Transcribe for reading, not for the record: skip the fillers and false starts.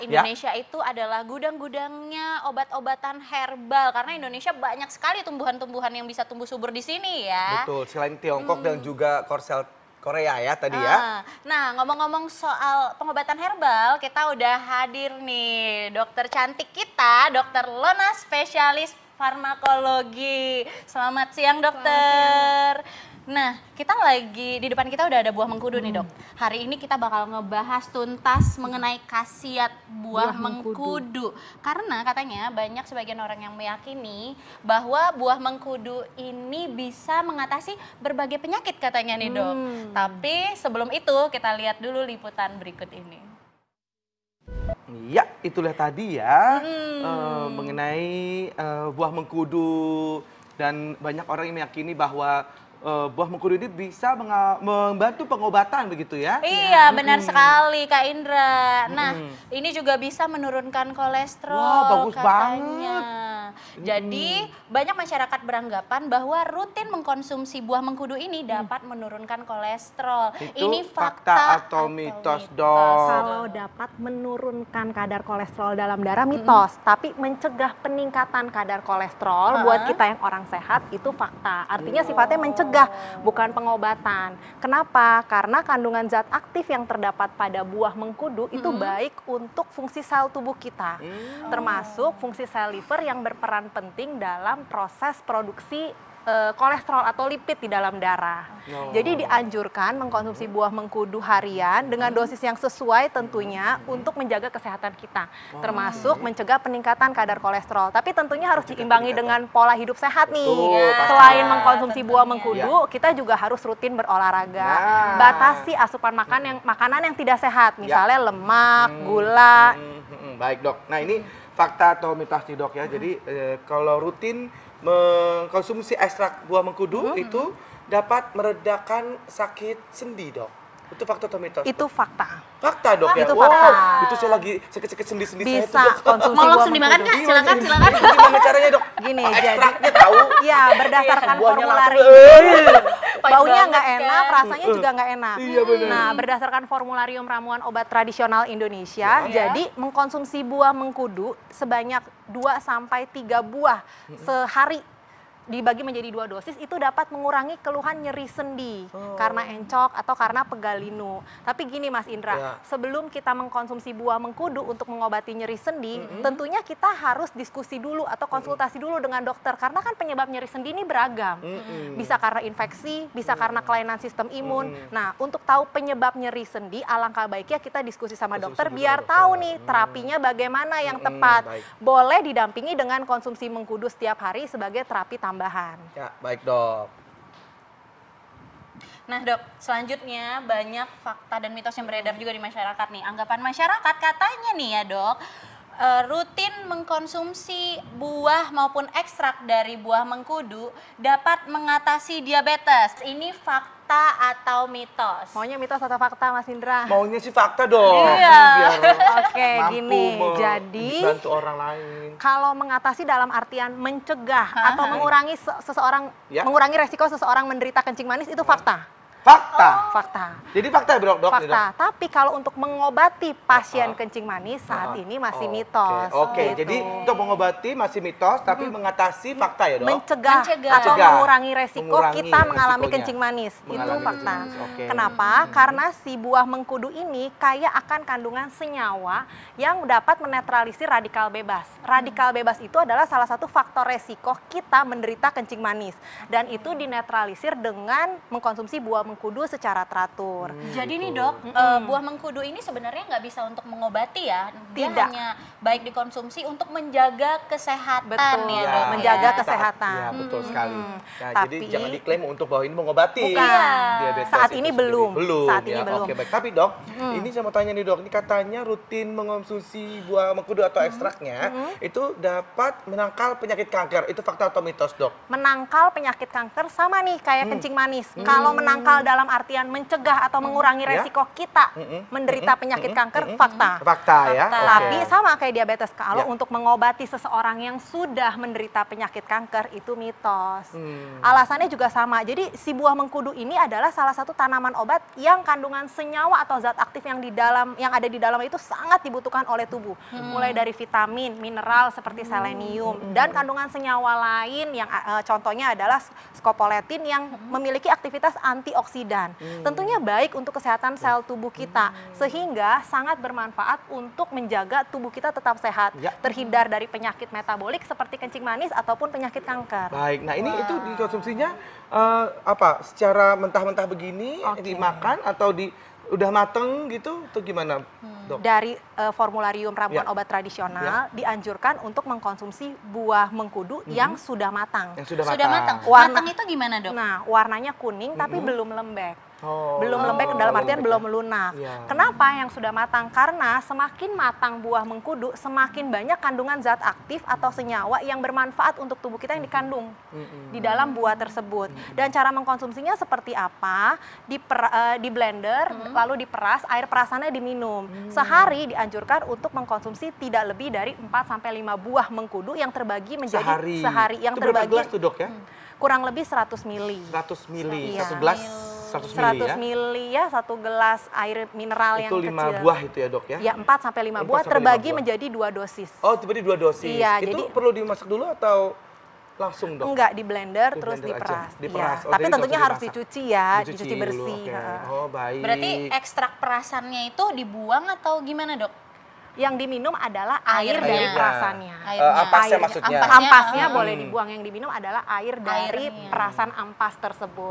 Indonesia itu adalah gudang-gudangnya obat-obatan herbal karena Indonesia banyak sekali tumbuhan-tumbuhan yang bisa tumbuh subur di sini ya. Betul, selain Tiongkok dan juga Korsel Korea ya tadi ya. Nah, ngomong-ngomong soal pengobatan herbal, kita udah hadir nih dokter cantik kita, Dokter Lona, spesialis farmakologi. Selamat siang, dokter. Nah, kita lagi di depan kita udah ada buah mengkudu nih, Dok. Hari ini kita bakal ngebahas tuntas mengenai khasiat buah mengkudu. Karena katanya banyak sebagian orang yang meyakini bahwa buah mengkudu ini bisa mengatasi berbagai penyakit katanya nih, Dok. Tapi sebelum itu kita lihat dulu liputan berikut ini. Iya, itulah tadi ya mengenai buah mengkudu dan banyak orang yang meyakini bahwa buah mengkudu ini bisa membantu pengobatan begitu ya? Iya, benar sekali Kak Indra. Nah, ini juga bisa menurunkan kolesterol. Wah, bagus katanya. banget. Jadi, banyak masyarakat beranggapan bahwa rutin mengkonsumsi buah mengkudu ini dapat menurunkan kolesterol. Itu ini fakta atau mitos, Dok? Kalau dapat menurunkan kadar kolesterol dalam darah mitos, tapi mencegah peningkatan kadar kolesterol buat kita yang orang sehat itu fakta. Artinya sifatnya mencegah, bukan pengobatan. Kenapa? Karena kandungan zat aktif yang terdapat pada buah mengkudu itu baik untuk fungsi sel tubuh kita, termasuk fungsi sel liver yang berperan penting dalam proses produksi kolesterol atau lipid di dalam darah. Jadi dianjurkan mengkonsumsi buah mengkudu harian dengan dosis yang sesuai tentunya untuk menjaga kesehatan kita, termasuk mencegah peningkatan kadar kolesterol. Tapi tentunya harus diimbangi dengan pola hidup sehat nih. Selain mengkonsumsi buah mengkudu, kita juga harus rutin berolahraga. Batasi asupan makanan yang tidak sehat, misalnya lemak, gula. Baik, Dok. Nah, ini fakta atau mitos nih, Dok ya. Jadi kalau rutin mengkonsumsi ekstrak buah mengkudu itu dapat meredakan sakit sendi, Dok. Itu fakta atau mitos? Itu fakta. Fakta, Dok ya? Itu fakta. Itu saya lagi sakit-sakit sendi-sendi saya tuh, Bisa Dok. konsumsi Mau buah langsung dimakan mengkudu. nggak? Silakan, silakan. Gimana caranya, Dok? Gini, Ekstraknya tahu. Iya, berdasarkan Buahnya formulari. langsung, Baunya nggak banget, enak, kan? rasanya juga nggak enak. Iya, benar. Nah, berdasarkan formularium ramuan obat tradisional Indonesia, jadi mengkonsumsi buah mengkudu sebanyak 2 sampai 3 buah sehari dibagi menjadi 2 dosis itu dapat mengurangi keluhan nyeri sendi karena encok atau karena pegal linu. Tapi gini Mas Indra, sebelum kita mengkonsumsi buah mengkudu untuk mengobati nyeri sendi, tentunya kita harus diskusi dulu atau konsultasi dulu dengan dokter karena kan penyebab nyeri sendi ini beragam. Bisa karena infeksi, bisa karena kelainan sistem imun. Nah, untuk tahu penyebab nyeri sendi, alangkah baiknya kita diskusi sama dokter biar tahu nih terapinya bagaimana yang tepat. Boleh didampingi dengan konsumsi mengkudu setiap hari sebagai terapi tambahan. Ya, baik, Dok. Nah, Dok, selanjutnya banyak fakta dan mitos yang beredar juga di masyarakat nih. Anggapan masyarakat katanya nih ya, Dok, rutin mengkonsumsi buah maupun ekstrak dari buah mengkudu dapat mengatasi diabetes. Ini fakta atau mitos? Maunya mitos atau fakta, Mas Indra? Maunya sih fakta, dong. Iya. Biar Oke, mampu gini. Jadi bantu orang lain. kalau mengatasi dalam artian mencegah atau mengurangi seseorang mengurangi resiko seseorang menderita kencing manis itu fakta. Fakta. Fakta. Jadi fakta, Dok, Dok. Fakta. Tapi kalau untuk mengobati pasien kencing manis saat ini masih mitos. Oke, gitu. jadi untuk mengobati masih mitos, tapi mengatasi fakta ya, Dok? Mencegah atau Mencegah. mengurangi resiko Mengurangi kita mengalami resikonya. kencing manis. Itu Mengalami fakta. kencing manis, oke. Kenapa? Karena si buah mengkudu ini kaya akan kandungan senyawa yang dapat menetralisir radikal bebas. Radikal bebas itu adalah salah satu faktor resiko kita menderita kencing manis. Dan itu dinetralisir dengan mengkonsumsi buah mengkudu secara teratur. Jadi nih, Dok, buah mengkudu ini sebenarnya nggak bisa untuk mengobati ya? Dia Tidak. hanya baik dikonsumsi untuk menjaga kesehatan. Betul, Ya, Ya, Dok, menjaga ya. kesehatan. Ya, betul sekali. Nah, jadi Tapi- jangan diklaim untuk bahwa ini mengobati. Bukan. Diabetes Saat itu ini sendiri. belum. Belum. Saat ini ya. belum. Oke, baik. Tapi, Dok, ini saya mau tanya nih, Dok. Ini katanya rutin mengonsumsi buah mengkudu atau ekstraknya itu dapat menangkal penyakit kanker. Itu fakta atau mitos, Dok? Menangkal penyakit kanker sama nih kayak kencing manis. Kalau menangkal dalam artian mencegah atau mengurangi Ya. resiko kita menderita penyakit kanker, fakta. Fakta ya. Fakta. Oke. Tapi sama kayak diabetes, kalau Ya. untuk mengobati seseorang yang sudah menderita penyakit kanker itu mitos. Hmm. Alasannya juga sama. Jadi si buah mengkudu ini adalah salah satu tanaman obat yang kandungan senyawa atau zat aktif yang ada di dalam itu sangat dibutuhkan oleh tubuh. Mulai dari vitamin, mineral seperti selenium dan kandungan senyawa lain yang contohnya adalah scopoletin yang memiliki aktivitas antioksidan. Tentunya baik untuk kesehatan sel tubuh kita sehingga sangat bermanfaat untuk menjaga tubuh kita tetap sehat, Ya. terhindar dari penyakit metabolik seperti kencing manis ataupun penyakit kanker. Baik, nah ini itu dikonsumsinya secara mentah-mentah begini Oke. dimakan atau udah mateng gitu atau gimana, Dok? Dari formularium ramuan Ya. obat tradisional dianjurkan untuk mengkonsumsi buah mengkudu yang sudah matang. Yang sudah Sudah matang. Warna- Matang itu gimana, Dok? Nah, warnanya kuning tapi belum lembek. Oh, Belum lembek dalam artian lembek belum ya. lunak. Iya. Kenapa yang sudah matang? Karena semakin matang buah mengkudu, semakin banyak kandungan zat aktif atau senyawa yang bermanfaat untuk tubuh kita yang dikandung di dalam buah tersebut. Dan cara mengkonsumsinya seperti apa? Di blender, lalu diperas, air perasannya diminum. Sehari dianjurkan untuk mengkonsumsi tidak lebih dari 4 sampai 5 buah mengkudu yang terbagi menjadi sehari yang Itu berapa terbagi gelas tuh, Dok ya? kurang lebih 100 mili. 100 mili, Iya. satu gelas 100 mili 100 ya? mili ya, satu gelas air mineral yang Itu kecil. 5 buah itu ya, Dok ya? Ya, 4 sampai 5 buah 4 sampai 5 terbagi buah. menjadi 2 dosis. Oh, tiba-tiba 2 dosis. Iya, itu jadi- perlu dimasak dulu atau langsung, Dok? Enggak, di blender Di terus blender aja, diperas. diperas. Iya. Oh, Tapi jadi tentunya nggak harus usah dicuci ya, dicuci dulu, bersih. oke. Ha. Oh, baik. Berarti ekstrak perasannya itu dibuang atau gimana, Dok? Yang diminum adalah air Airnya. dari perasannya. Airnya. Ampasnya Airnya. maksudnya? Ampasnya. Ampasnya boleh dibuang, yang diminum adalah air dari Airnya. perasan ampas tersebut.